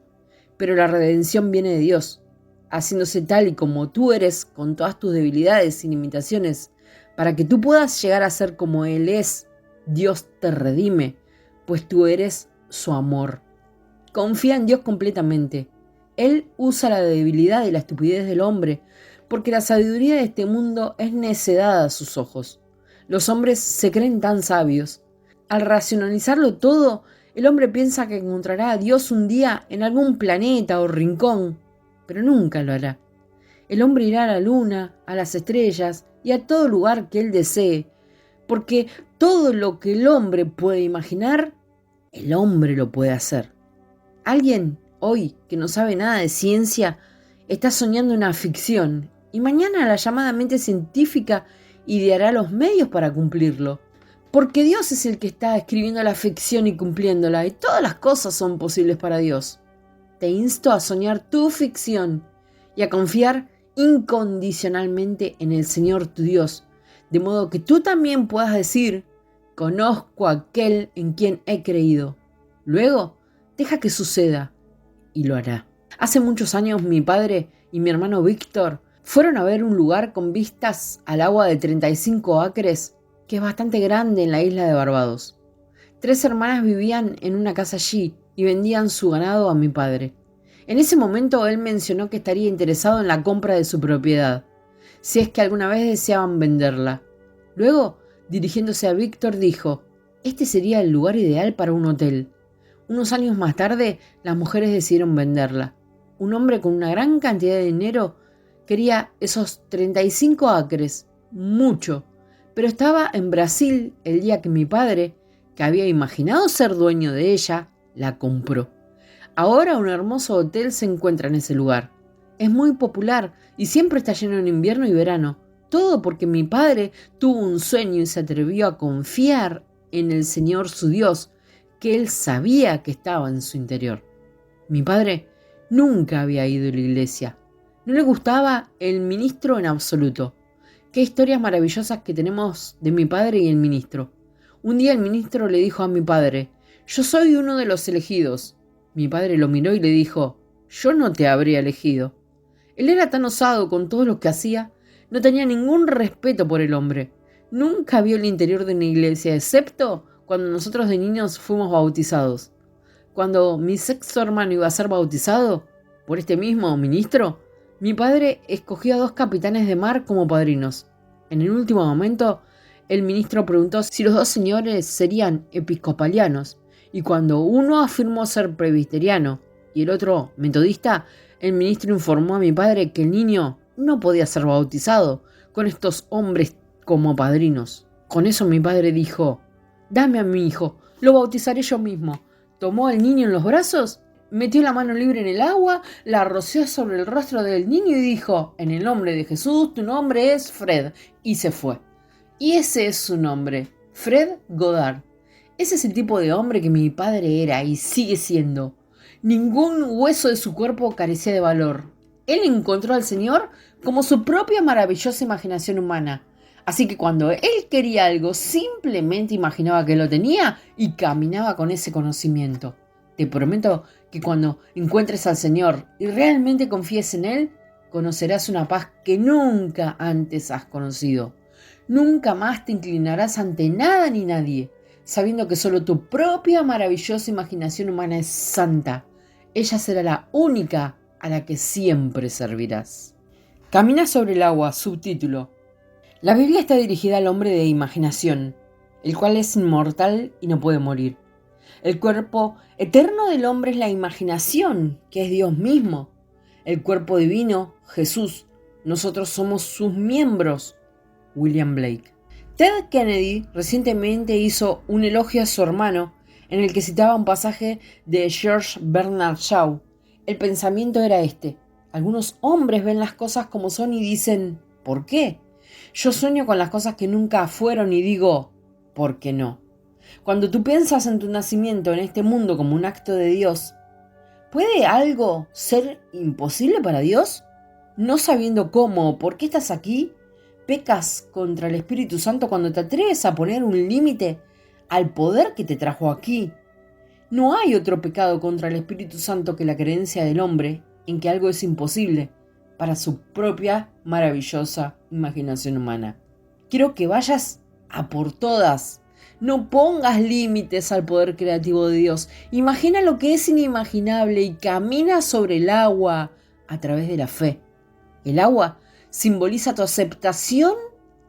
pero la redención viene de Dios, haciéndose tal y como tú eres, con todas tus debilidades y limitaciones, para que tú puedas llegar a ser como Él es. Dios te redime, pues tú eres su amor. Confía en Dios completamente. Él usa la debilidad y la estupidez del hombre, porque la sabiduría de este mundo es necedad a sus ojos. Los hombres se creen tan sabios. Al racionalizarlo todo, el hombre piensa que encontrará a Dios un día en algún planeta o rincón, pero nunca lo hará. El hombre irá a la luna, a las estrellas y a todo lugar que él desee, porque todo lo que el hombre puede imaginar, el hombre lo puede hacer. Alguien hoy que no sabe nada de ciencia está soñando una ficción y mañana la llamada mente científica ideará los medios para cumplirlo. Porque Dios es el que está escribiendo la ficción y cumpliéndola, y todas las cosas son posibles para Dios. Te insto a soñar tu ficción y a confiar incondicionalmente en el Señor tu Dios, de modo que tú también puedas decir: conozco a aquel en quien he creído. Luego, deja que suceda, y lo hará. Hace muchos años mi padre y mi hermano Víctor fueron a ver un lugar con vistas al agua de 35 acres, que es bastante grande en la isla de Barbados. 3 hermanas vivían en una casa allí y vendían su ganado a mi padre. En ese momento él mencionó que estaría interesado en la compra de su propiedad, si es que alguna vez deseaban venderla. Luego, dirigiéndose a Víctor, dijo: este sería el lugar ideal para un hotel. Unos años más tarde, las mujeres decidieron venderla. Un hombre con una gran cantidad de dinero quería esos 35 acres, mucho, pero estaba en Brasil el día que mi padre, que había imaginado ser dueño de ella, la compró. Ahora un hermoso hotel se encuentra en ese lugar. Es muy popular y siempre está lleno en invierno y verano. Todo porque mi padre tuvo un sueño y se atrevió a confiar en el Señor su Dios, que él sabía que estaba en su interior. Mi padre nunca había ido a la iglesia. No le gustaba el ministro en absoluto. Qué historias maravillosas que tenemos de mi padre y el ministro. Un día el ministro le dijo a mi padre: yo soy uno de los elegidos. Mi padre lo miró y le dijo: yo no te habría elegido. Él era tan osado con todo lo que hacía, no tenía ningún respeto por el hombre. Nunca vio el interior de una iglesia, excepto cuando nosotros de niños fuimos bautizados. Cuando mi 6º hermano iba a ser bautizado por este mismo ministro, mi padre escogió a 2 capitanes de mar como padrinos. En el último momento, el ministro preguntó si los 2 señores serían episcopalianos, y cuando uno afirmó ser presbiteriano y el otro metodista, el ministro informó a mi padre que el niño no podía ser bautizado con estos hombres como padrinos. Con eso mi padre dijo: dame a mi hijo, lo bautizaré yo mismo. Tomó al niño en los brazos, metió la mano libre en el agua, la roció sobre el rostro del niño y dijo: en el nombre de Jesús, tu nombre es Fred. Y se fue. Y ese es su nombre, Fred Goddard. Ese es el tipo de hombre que mi padre era y sigue siendo. Ningún hueso de su cuerpo carecía de valor. Él encontró al Señor como su propia maravillosa imaginación humana. Así que cuando él quería algo, simplemente imaginaba que lo tenía y caminaba con ese conocimiento. Te prometo que cuando encuentres al Señor y realmente confíes en Él, conocerás una paz que nunca antes has conocido. Nunca más te inclinarás ante nada ni nadie, sabiendo que solo tu propia maravillosa imaginación humana es santa. Ella será la única a la que siempre servirás. Camina sobre el agua, subtítulo. La Biblia está dirigida al hombre de imaginación, el cual es inmortal y no puede morir. El cuerpo eterno del hombre es la imaginación, que es Dios mismo. El cuerpo divino, Jesús. Nosotros somos sus miembros. William Blake. Ted Kennedy recientemente hizo un elogio a su hermano en el que citaba un pasaje de George Bernard Shaw. El pensamiento era este: algunos hombres ven las cosas como son y dicen, ¿por qué? Yo sueño con las cosas que nunca fueron y digo, ¿por qué no? Cuando tú piensas en tu nacimiento en este mundo como un acto de Dios, ¿puede algo ser imposible para Dios? No sabiendo cómo o por qué estás aquí, pecas contra el Espíritu Santo cuando te atreves a poner un límite al poder que te trajo aquí. No hay otro pecado contra el Espíritu Santo que la creencia del hombre en que algo es imposible para su propia maravillosa imaginación humana. Quiero que vayas a por todas. No pongas límites al poder creativo de Dios. Imagina lo que es inimaginable y camina sobre el agua a través de la fe. El agua simboliza tu aceptación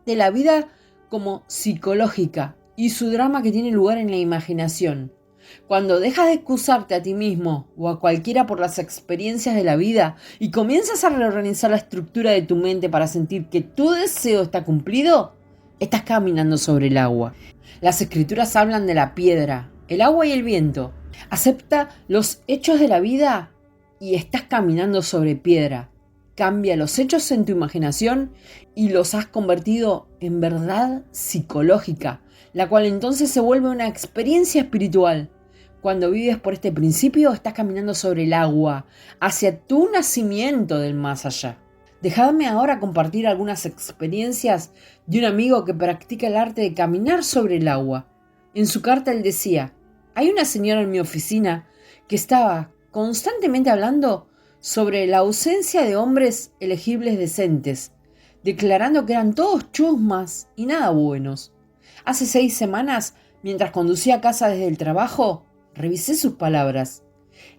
de la vida como psicológica y su drama que tiene lugar en la imaginación. Cuando dejas de excusarte a ti mismo o a cualquiera por las experiencias de la vida y comienzas a reorganizar la estructura de tu mente para sentir que tu deseo está cumplido, estás caminando sobre el agua. Las escrituras hablan de la piedra, el agua y el viento. Acepta los hechos de la vida y estás caminando sobre piedra. Cambia los hechos en tu imaginación y los has convertido en verdad psicológica, la cual entonces se vuelve una experiencia espiritual. Cuando vives por este principio, estás caminando sobre el agua, hacia tu nacimiento del más allá. Dejadme ahora compartir algunas experiencias de un amigo que practica el arte de caminar sobre el agua. En su carta él decía: hay una señora en mi oficina que estaba constantemente hablando sobre la ausencia de hombres elegibles decentes, declarando que eran todos chusmas y nada buenos. Hace 6 semanas, mientras conducía a casa desde el trabajo, revisé sus palabras.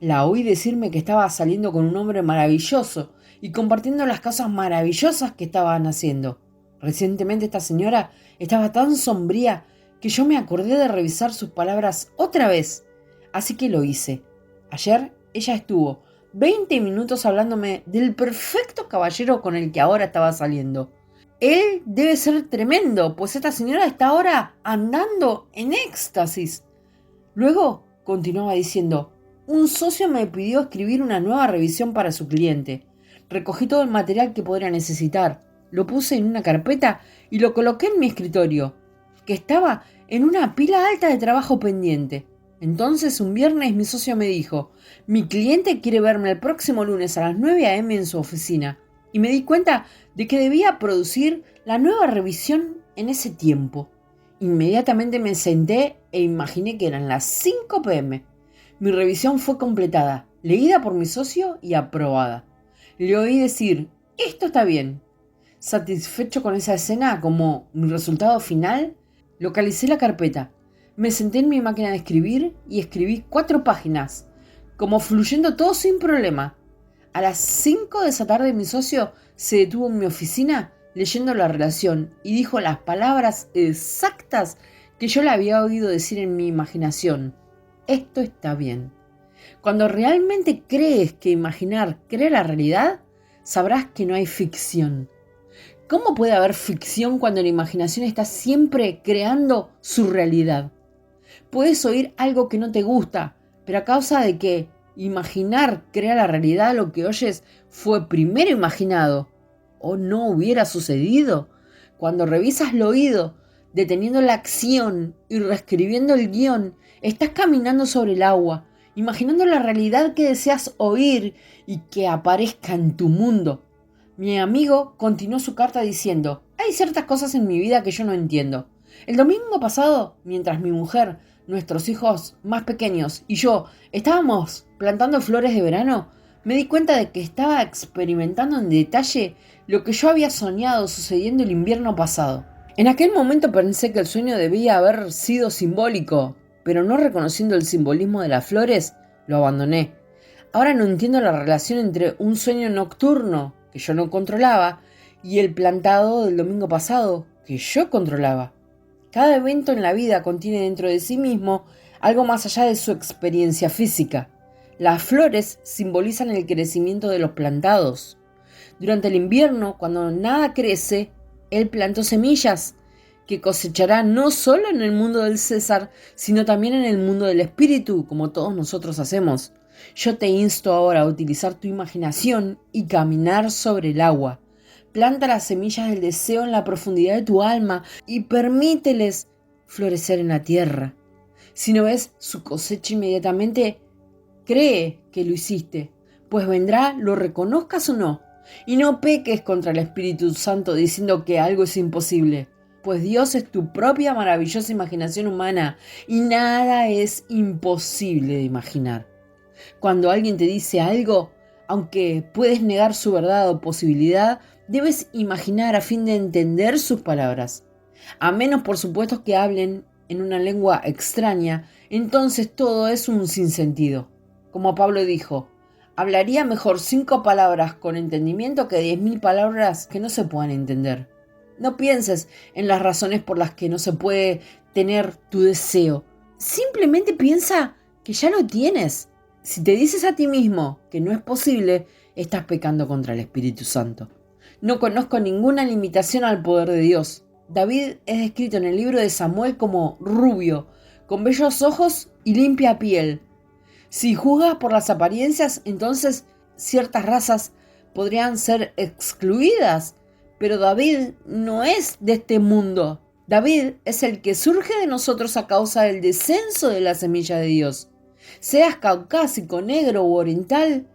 La oí decirme que estaba saliendo con un hombre maravilloso y compartiendo las cosas maravillosas que estaban haciendo. Recientemente esta señora estaba tan sombría que yo me acordé de revisar sus palabras otra vez, así que lo hice. Ayer ella estuvo 20 minutos hablándome del perfecto caballero con el que ahora estaba saliendo. Él debe ser tremendo, pues esta señora está ahora andando en éxtasis. Luego continuaba diciendo: un socio me pidió escribir una nueva revisión para su cliente. Recogí todo el material que podría necesitar, lo puse en una carpeta y lo coloqué en mi escritorio, que estaba en una pila alta de trabajo pendiente. Entonces un viernes mi socio me dijo: mi cliente quiere verme el próximo lunes a las 9 a.m. en su oficina, y me di cuenta de que debía producir la nueva revisión en ese tiempo. Inmediatamente me senté e imaginé que eran las 5 p.m. Mi revisión fue completada, leída por mi socio y aprobada. Le oí decir: esto está bien. Satisfecho con esa escena como mi resultado final, localicé la carpeta. Me senté en mi máquina de escribir y escribí 4 páginas, como fluyendo todo sin problema. A las 5 de esa tarde mi socio se detuvo en mi oficina leyendo la relación y dijo las palabras exactas que yo le había oído decir en mi imaginación: esto está bien. Cuando realmente crees que imaginar crea la realidad, sabrás que no hay ficción. ¿Cómo puede haber ficción cuando la imaginación está siempre creando su realidad? Puedes oír algo que no te gusta, pero a causa de que imaginar crea la realidad, lo que oyes fue primero imaginado o no hubiera sucedido. Cuando revisas lo oído, deteniendo la acción y reescribiendo el guión, estás caminando sobre el agua, imaginando la realidad que deseas oír y que aparezca en tu mundo. Mi amigo continuó su carta diciendo: hay ciertas cosas en mi vida que yo no entiendo. El domingo pasado, mientras mi mujer, nuestros hijos más pequeños y yo estábamos plantando flores de verano, Me di cuenta de que estaba experimentando en detalle lo que yo había soñado sucediendo el invierno pasado. En aquel momento pensé que el sueño debía haber sido simbólico, pero no reconociendo el simbolismo de las flores, lo abandoné. Ahora no entiendo la relación entre un sueño nocturno, que yo no controlaba, y el plantado del domingo pasado, que yo controlaba. Cada evento en la vida contiene dentro de sí mismo algo más allá de su experiencia física. Las flores simbolizan el crecimiento de los plantados. Durante el invierno, cuando nada crece, él plantó semillas que cosechará no solo en el mundo del César, sino también en el mundo del espíritu, como todos nosotros hacemos. Yo te insto ahora a utilizar tu imaginación y caminar sobre el agua. Planta las semillas del deseo en la profundidad de tu alma y permíteles florecer en la tierra. Si no ves su cosecha inmediatamente, cree que lo hiciste, pues vendrá, lo reconozcas o no. Y no peques contra el Espíritu Santo diciendo que algo es imposible, pues Dios es tu propia maravillosa imaginación humana y nada es imposible de imaginar. Cuando alguien te dice algo, aunque puedes negar su verdad o posibilidad, debes imaginar a fin de entender sus palabras. A menos, por supuesto, que hablen en una lengua extraña, entonces todo es un sinsentido. Como Pablo dijo, hablaría mejor 5 palabras con entendimiento que 10.000 palabras que no se puedan entender. No pienses en las razones por las que no se puede tener tu deseo. Simplemente piensa que ya lo tienes. Si te dices a ti mismo que no es posible, estás pecando contra el Espíritu Santo. No conozco ninguna limitación al poder de Dios. David es descrito en el libro de Samuel como rubio, con bellos ojos y limpia piel. Si juzgas por las apariencias, entonces ciertas razas podrían ser excluidas, pero David no es de este mundo. David es el que surge de nosotros a causa del descenso de la semilla de Dios. Seas caucásico, negro u oriental,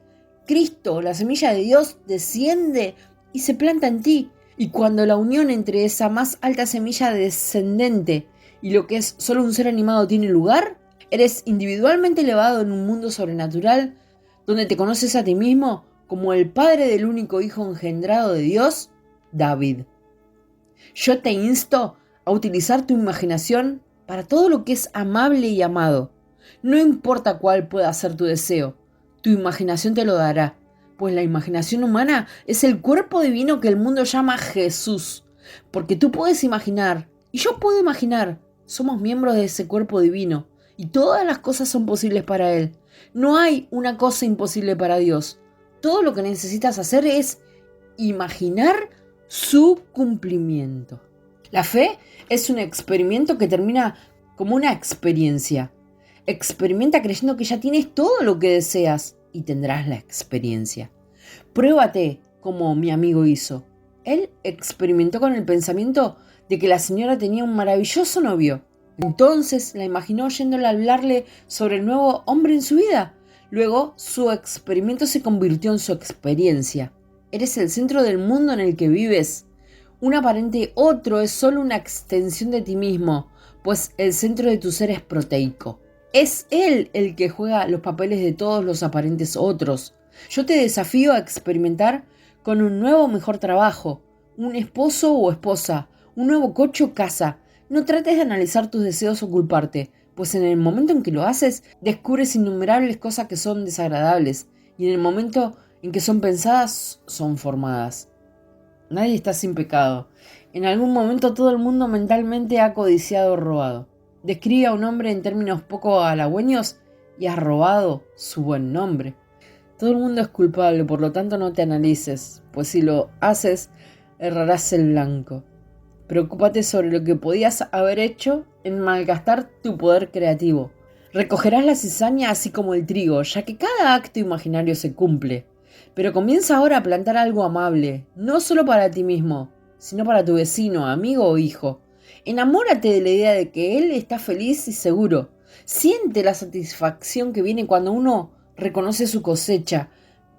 Cristo, la semilla de Dios, desciende y se planta en ti. Y cuando la unión entre esa más alta semilla descendente y lo que es solo un ser animado tiene lugar, eres individualmente elevado en un mundo sobrenatural donde te conoces a ti mismo como el padre del único hijo engendrado de Dios, David. Yo te insto a utilizar tu imaginación para todo lo que es amable y amado. No importa cuál pueda ser tu deseo, tu imaginación te lo dará, pues la imaginación humana es el cuerpo divino que el mundo llama Jesús, porque tú puedes imaginar, y yo puedo imaginar, somos miembros de ese cuerpo divino, y todas las cosas son posibles para Él. No hay una cosa imposible para Dios. Todo lo que necesitas hacer es imaginar su cumplimiento. La fe es un experimento que termina como una experiencia. Experimenta creyendo que ya tienes todo lo que deseas y tendrás la experiencia. Pruébate como mi amigo hizo. Él experimentó con el pensamiento de que la señora tenía un maravilloso novio. Entonces la imaginó oyéndola hablarle sobre el nuevo hombre en su vida. Luego su experimento se convirtió en su experiencia. Eres el centro del mundo en el que vives. Un aparente otro es solo una extensión de ti mismo, pues el centro de tu ser es proteico. Es él el que juega los papeles de todos los aparentes otros. Yo te desafío a experimentar con un nuevo mejor trabajo, un esposo o esposa, un nuevo coche o casa. No trates de analizar tus deseos o culparte, pues en el momento en que lo haces, descubres innumerables cosas que son desagradables, y en el momento en que son pensadas, son formadas. Nadie está sin pecado. En algún momento todo el mundo mentalmente ha codiciado o robado. Describe a un hombre en términos poco halagüeños y has robado su buen nombre. Todo el mundo es culpable, por lo tanto no te analices, pues si lo haces, errarás el blanco. Preocúpate sobre lo que podías haber hecho en malgastar tu poder creativo. Recogerás la cizaña así como el trigo, ya que cada acto imaginario se cumple. Pero comienza ahora a plantar algo amable, no solo para ti mismo, sino para tu vecino, amigo o hijo. Enamórate de la idea de que él está feliz y seguro. Siente la satisfacción que viene cuando uno reconoce su cosecha,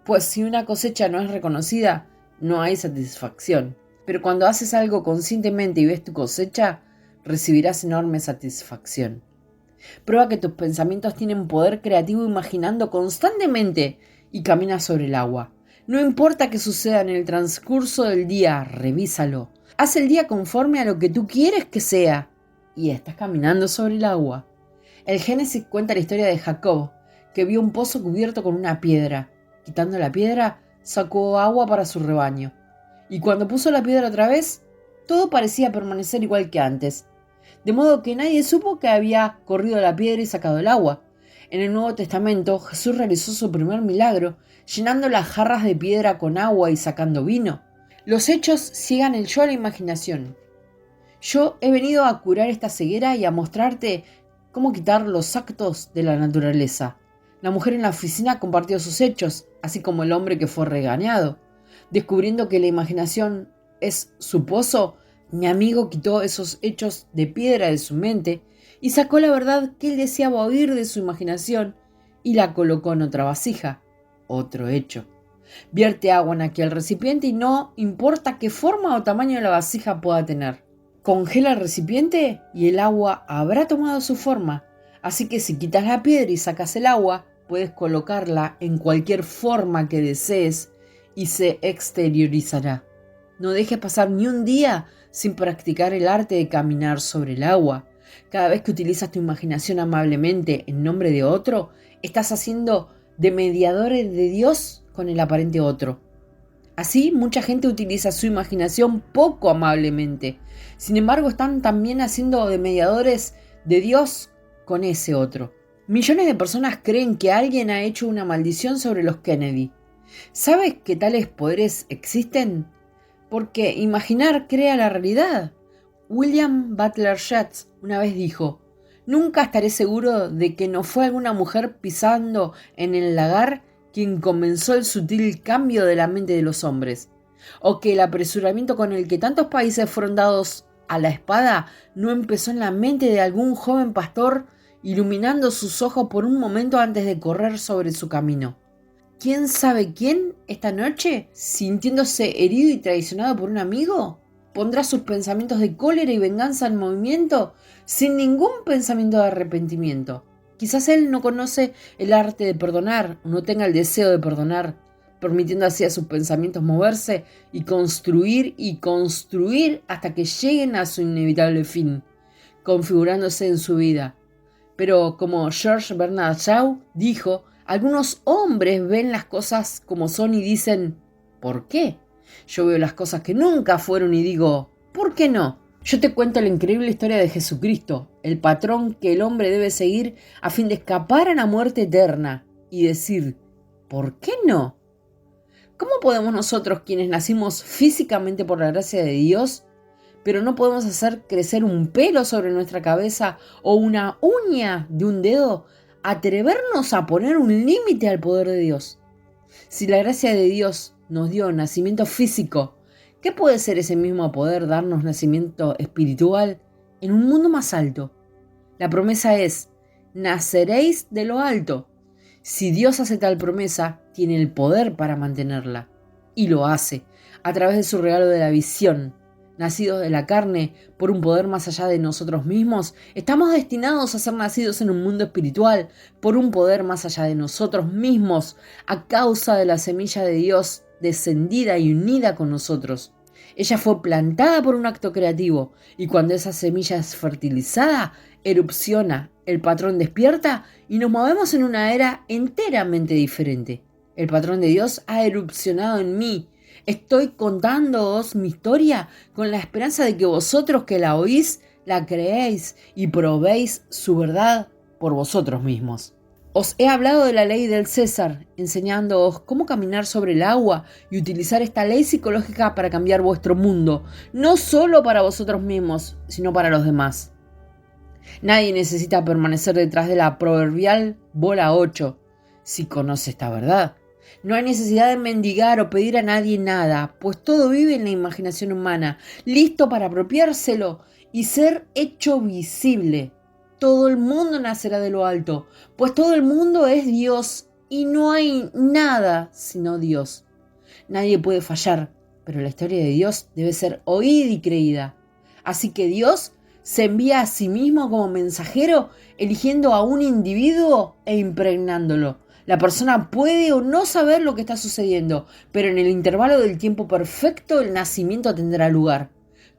pues si una cosecha no es reconocida, no hay satisfacción. Pero cuando haces algo conscientemente y ves tu cosecha, recibirás enorme satisfacción. Prueba que tus pensamientos tienen poder creativo imaginando constantemente y camina sobre el agua. No importa qué suceda en el transcurso del día, revísalo. Haz el día conforme a lo que tú quieres que sea y estás caminando sobre el agua. El Génesis cuenta la historia de Jacob, que vio un pozo cubierto con una piedra. Quitando la piedra, sacó agua para su rebaño. Y cuando puso la piedra otra vez, todo parecía permanecer igual que antes. De modo que nadie supo que había corrido la piedra y sacado el agua. En el Nuevo Testamento, Jesús realizó su primer milagro, llenando las jarras de piedra con agua y sacando vino. Los hechos ciegan el yo a la imaginación. Yo he venido a curar esta ceguera y a mostrarte cómo quitar los actos de la naturaleza. La mujer en la oficina compartió sus hechos, así como el hombre que fue regañado. Descubriendo que la imaginación es su pozo, mi amigo quitó esos hechos de piedra de su mente y sacó la verdad que él deseaba oír de su imaginación y la colocó en otra vasija, otro hecho. Vierte agua en aquel recipiente y no importa qué forma o tamaño la vasija pueda tener. Congela el recipiente y el agua habrá tomado su forma, así que si quitas la piedra y sacas el agua, puedes colocarla en cualquier forma que desees y se exteriorizará. No dejes pasar ni un día sin practicar el arte de caminar sobre el agua. Cada vez que utilizas tu imaginación amablemente en nombre de otro, estás haciendo de mediadores de Dios con el aparente otro. Así, mucha gente utiliza su imaginación poco amablemente. Sin embargo, están también haciendo de mediadores de Dios con ese otro. Millones de personas creen que alguien ha hecho una maldición sobre los Kennedy. ¿Sabes que tales poderes existen? Porque imaginar crea la realidad. William Butler Yeats una vez dijo: «Nunca estaré seguro de que no fue alguna mujer pisando en el lagar quien comenzó el sutil cambio de la mente de los hombres, o que el apresuramiento con el que tantos países fueron dados a la espada no empezó en la mente de algún joven pastor, iluminando sus ojos por un momento antes de correr sobre su camino. ¿Quién sabe quién esta noche, sintiéndose herido y traicionado por un amigo, pondrá sus pensamientos de cólera y venganza en movimiento sin ningún pensamiento de arrepentimiento? Quizás él no conoce el arte de perdonar, o no tenga el deseo de perdonar, permitiendo así a sus pensamientos moverse y construir hasta que lleguen a su inevitable fin, configurándose en su vida. Pero como George Bernard Shaw dijo, algunos hombres ven las cosas como son y dicen, ¿por qué? Yo veo las cosas que nunca fueron y digo, ¿por qué no? Yo te cuento la increíble historia de Jesucristo, el patrón que el hombre debe seguir a fin de escapar a la muerte eterna y decir, ¿por qué no? ¿Cómo podemos nosotros, quienes nacimos físicamente por la gracia de Dios, pero no podemos hacer crecer un pelo sobre nuestra cabeza o una uña de un dedo, atrevernos a poner un límite al poder de Dios? Si la gracia de Dios nos dio nacimiento físico, ¿qué puede ser ese mismo poder darnos nacimiento espiritual en un mundo más alto? La promesa es, naceréis de lo alto. Si Dios hace tal promesa, tiene el poder para mantenerla. Y lo hace, a través de su regalo de la visión. Nacidos de la carne por un poder más allá de nosotros mismos, estamos destinados a ser nacidos en un mundo espiritual por un poder más allá de nosotros mismos, a causa de la semilla de Dios descendida y unida con nosotros. Ella fue plantada por un acto creativo y cuando esa semilla es fertilizada, erupciona, el patrón despierta y nos movemos en una era enteramente diferente. El patrón de Dios ha erupcionado en mí. Estoy contándoos mi historia con la esperanza de que vosotros que la oís, la creéis y probéis su verdad por vosotros mismos. Os he hablado de la ley del César, enseñándoos cómo caminar sobre el agua y utilizar esta ley psicológica para cambiar vuestro mundo, no solo para vosotros mismos, sino para los demás. Nadie necesita permanecer detrás de la proverbial bola 8, si conoce esta verdad. No hay necesidad de mendigar o pedir a nadie nada, pues todo vive en la imaginación humana, listo para apropiárselo y ser hecho visible. Todo el mundo nacerá de lo alto, pues todo el mundo es Dios y no hay nada sino Dios. Nadie puede fallar, pero la historia de Dios debe ser oída y creída. Así que Dios se envía a sí mismo como mensajero, eligiendo a un individuo e impregnándolo. La persona puede o no saber lo que está sucediendo, pero en el intervalo del tiempo perfecto el nacimiento tendrá lugar.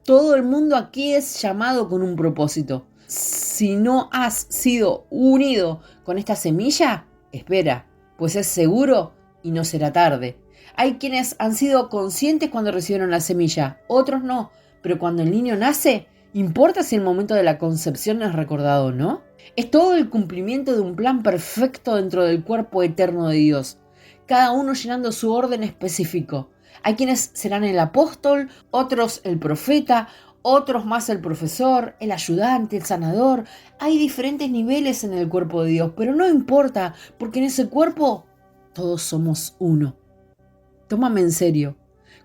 Todo el mundo aquí es llamado con un propósito. Si no has sido unido con esta semilla, espera, pues es seguro y no será tarde. Hay quienes han sido conscientes cuando recibieron la semilla, otros no, pero cuando el niño nace, ¿importa si el momento de la concepción es recordado o no? Es todo el cumplimiento de un plan perfecto dentro del cuerpo eterno de Dios, cada uno llenando su orden específico. Hay quienes serán el apóstol, otros el profeta, otros más el profesor, el ayudante, el sanador. Hay diferentes niveles en el cuerpo de Dios, pero no importa, porque en ese cuerpo todos somos uno. Tómame en serio.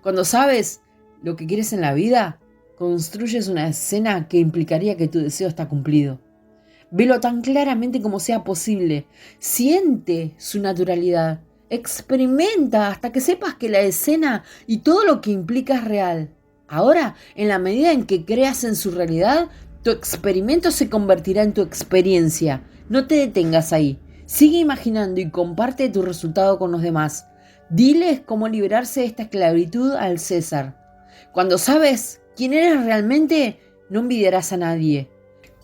Cuando sabes lo que quieres en la vida, construyes una escena que implicaría que tu deseo está cumplido. Velo tan claramente como sea posible. Siente su naturalidad. Experimenta hasta que sepas que la escena y todo lo que implica es real. Ahora, en la medida en que creas en su realidad, tu experimento se convertirá en tu experiencia. No te detengas ahí. Sigue imaginando y comparte tu resultado con los demás. Diles cómo liberarse de esta esclavitud al César. Cuando sabes quién eres realmente, no envidiarás a nadie.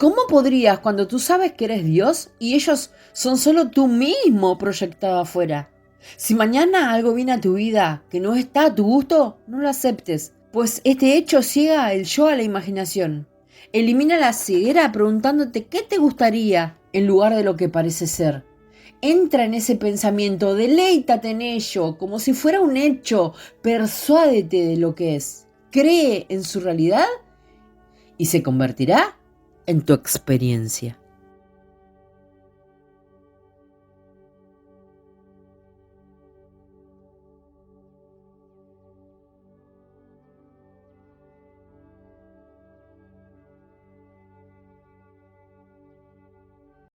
¿Cómo podrías cuando tú sabes que eres Dios y ellos son solo tú mismo proyectado afuera? Si mañana algo viene a tu vida que no está a tu gusto, no lo aceptes, pues este hecho ciega el yo a la imaginación. Elimina la ceguera preguntándote qué te gustaría en lugar de lo que parece ser. Entra en ese pensamiento, deleítate en ello, como si fuera un hecho, persuádete de lo que es. Cree en su realidad y se convertirá en tu experiencia.